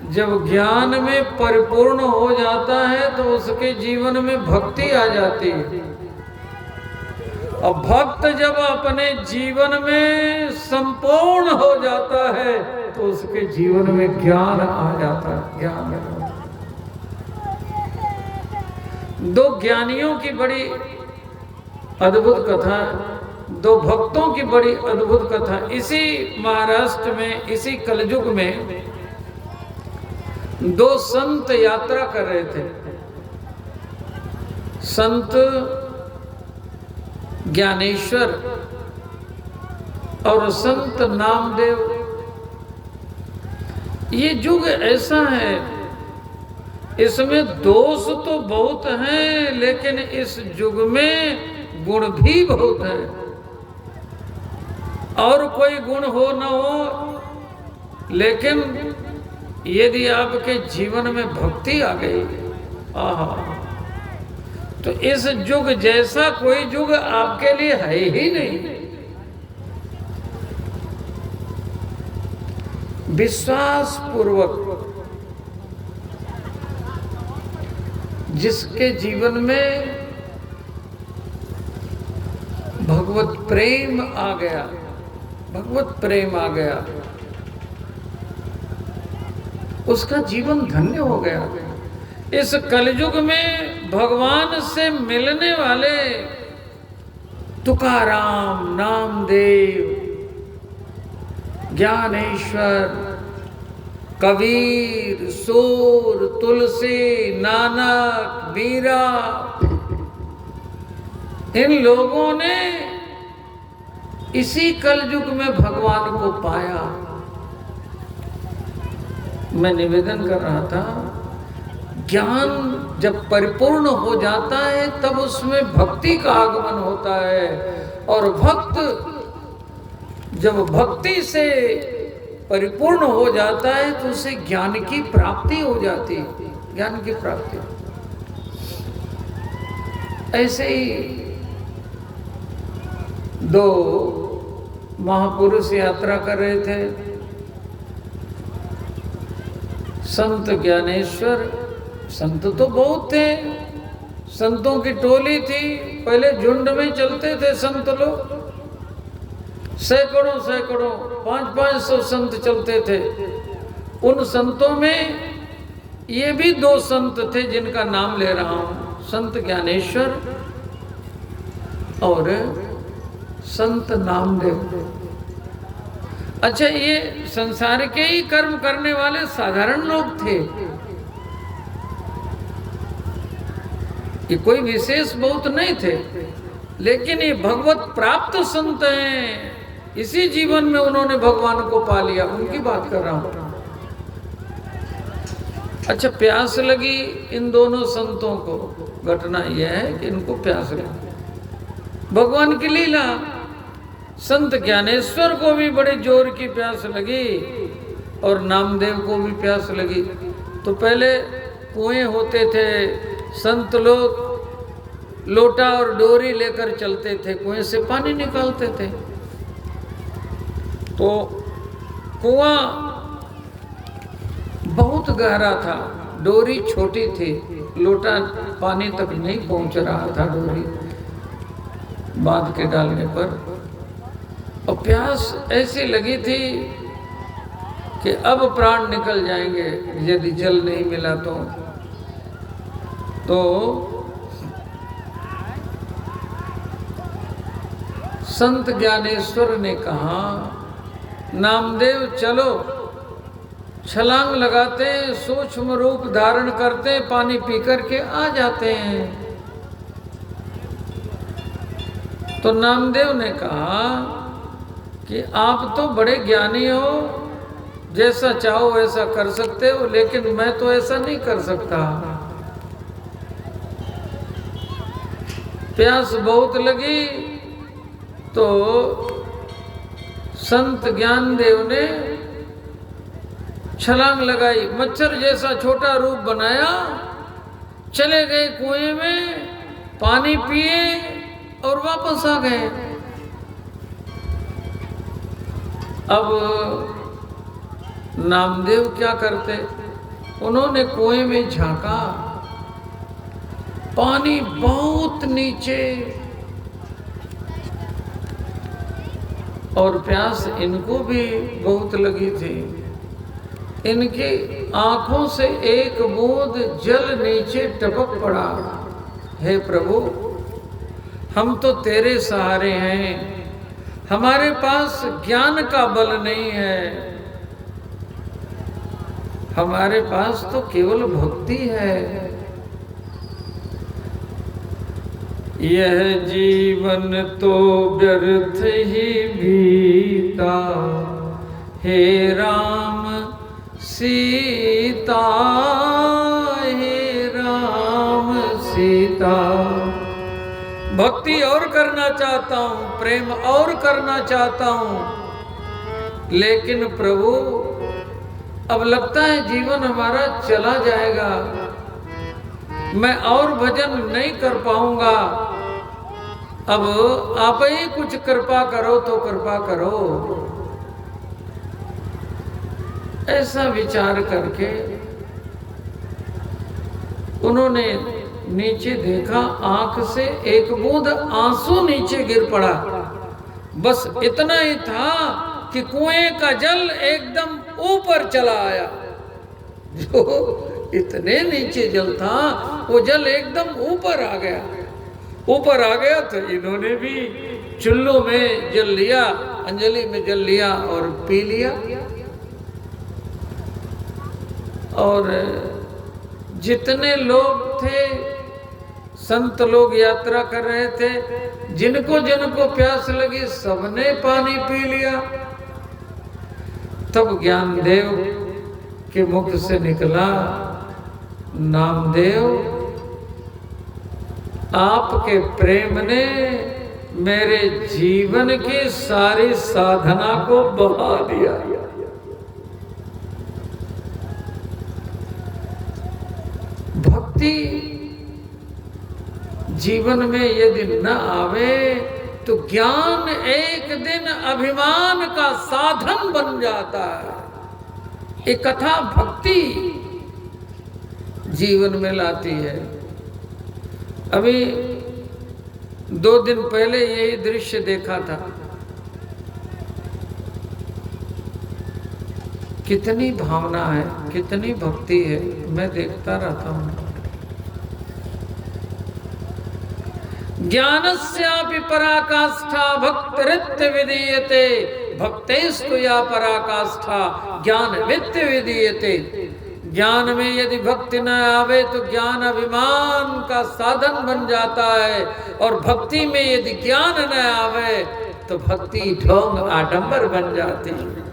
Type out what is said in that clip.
जब ज्ञान में परिपूर्ण हो जाता है तो उसके जीवन में भक्ति आ जाती है। और भक्त जब अपने जीवन में संपूर्ण हो जाता है तो उसके जीवन में ज्ञान आ जाता है। ज्ञान दो ज्ञानियों की बड़ी अद्भुत कथा, दो भक्तों की बड़ी अद्भुत कथा। इसी महाराष्ट्र में, इसी कलयुग में दो संत यात्रा कर रहे थे। संत ज्ञानेश्वर और संत नामदेव। ये युग ऐसा है, इसमें दोष तो बहुत हैं, लेकिन इस युग में गुण भी बहुत है। और कोई गुण हो न हो, लेकिन यदि आपके जीवन में भक्ति आ गई, आहा, तो इस युग जैसा कोई युग आपके लिए है ही नहीं। विश्वास पूर्वक जिसके जीवन में भगवत प्रेम आ गया, भगवत प्रेम आ गया, उसका जीवन धन्य हो गया। इस कलयुग में भगवान से मिलने वाले तुकाराम, नामदेव, ज्ञानेश्वर, कबीर, सूर, तुलसी, नानक, बीरा, इन लोगों ने इसी कलयुग में भगवान को पाया। मैं निवेदन कर रहा था, ज्ञान जब परिपूर्ण हो जाता है तब उसमें भक्ति का आगमन होता है। और भक्त जब भक्ति से परिपूर्ण हो जाता है तो उसे ज्ञान की प्राप्ति हो जाती है। ज्ञान की प्राप्ति। ऐसे ही दो महापुरुष यात्रा कर रहे थे। संत ज्ञानेश्वर, संत तो बहुत थे, संतों की टोली थी। पहले झुंड में चलते थे संत लोग, सैकड़ों सैकड़ों 500-500 संत चलते थे। उन संतों में ये भी दो संत थे जिनका नाम ले रहा हूं, संत ज्ञानेश्वर और संत नामदेव। अच्छा, ये संसार के ही कर्म करने वाले साधारण लोग थे, ये कोई विशेष बहुत नहीं थे, लेकिन ये भगवत प्राप्त संत हैं। इसी जीवन में उन्होंने भगवान को पा लिया, उनकी बात कर रहा हूं। अच्छा, प्यास लगी इन दोनों संतों को। घटना यह है कि इनको प्यास लगी, भगवान की लीला। संत ज्ञानेश्वर को भी बड़े जोर की प्यास लगी और नामदेव को भी प्यास लगी। तो पहले कुएं होते थे, संत लोग लोटा और डोरी लेकर चलते थे, कुएं से पानी निकालते थे। तो कुआं बहुत गहरा था, डोरी छोटी थी, लोटा पानी तक नहीं पहुंच रहा था डोरी बांध के डालने पर। और प्यास ऐसी लगी थी कि अब प्राण निकल जाएंगे यदि जल नहीं मिला तो संत ज्ञानेश्वर ने कहा, नामदेव चलो, छलांग लगाते, सूक्ष्म रूप धारण करते, पानी पी करके आ जाते हैं। तो नामदेव ने कहा कि आप तो बड़े ज्ञानी हो, जैसा चाहो वैसा कर सकते हो, लेकिन मैं तो ऐसा नहीं कर सकता। प्यास बहुत लगी तो संत ज्ञानदेव ने छलांग लगाई, मच्छर जैसा छोटा रूप बनाया, चले गए कुएं में, पानी पिए और वापस आ गए। अब नामदेव क्या करते, उन्होंने कुएं में झांका, पानी बहुत नीचे और प्यास इनको भी बहुत लगी थी। इनकी आंखों से एक बूंद जल नीचे टपक पड़ा। हे प्रभु, हम तो तेरे सहारे हैं, हमारे पास ज्ञान का बल नहीं है, हमारे पास तो केवल भक्ति है। यह जीवन तो व्यर्थ ही बीता, हे राम सीता, हे राम सीता। भक्ति और करना चाहता हूँ, प्रेम और करना चाहता हूँ, लेकिन प्रभु अब लगता है जीवन हमारा चला जाएगा, मैं और भजन नहीं कर पाऊंगा। अब आप ही कुछ कृपा करो तो कृपा करो। ऐसा विचार करके उन्होंने नीचे देखा, आंख से एक बूंद आंसू नीचे गिर पड़ा। बस इतना ही था कि कुएं का जल एकदम ऊपर चला आया। जो इतने नीचे जल था वो जल एकदम ऊपर आ गया। ऊपर आ गया तो इन्होंने भी चुल्लू में जल लिया, अंजलि में जल लिया और पी लिया। और जितने लोग थे, संत लोग यात्रा कर रहे थे, जिनको जिनको प्यास लगी सबने पानी पी लिया। तब ज्ञानदेव के मुख से निकला, नामदेव, आपके प्रेम ने मेरे जीवन की सारी साधना को बहा दिया। भक्ति जीवन में यदि न आवे तो ज्ञान एक दिन अभिमान का साधन बन जाता है। ये कथा भक्ति जीवन में लाती है। अभी 2 दिन पहले यही दृश्य देखा था। कितनी भावना है, कितनी भक्ति है, मैं देखता रहता हूँ। ज्ञानस्यापि पराकाष्ठा भक्तिरित्य विधीयते, भक्तेस्तु या पराकाष्ठा ज्ञान वित्त विधीयते। ज्ञान में यदि भक्ति न आवे तो ज्ञान अभिमान का साधन बन जाता है, और भक्ति में यदि ज्ञान न आवे तो भक्ति ढोंग आडंबर बन जाती है।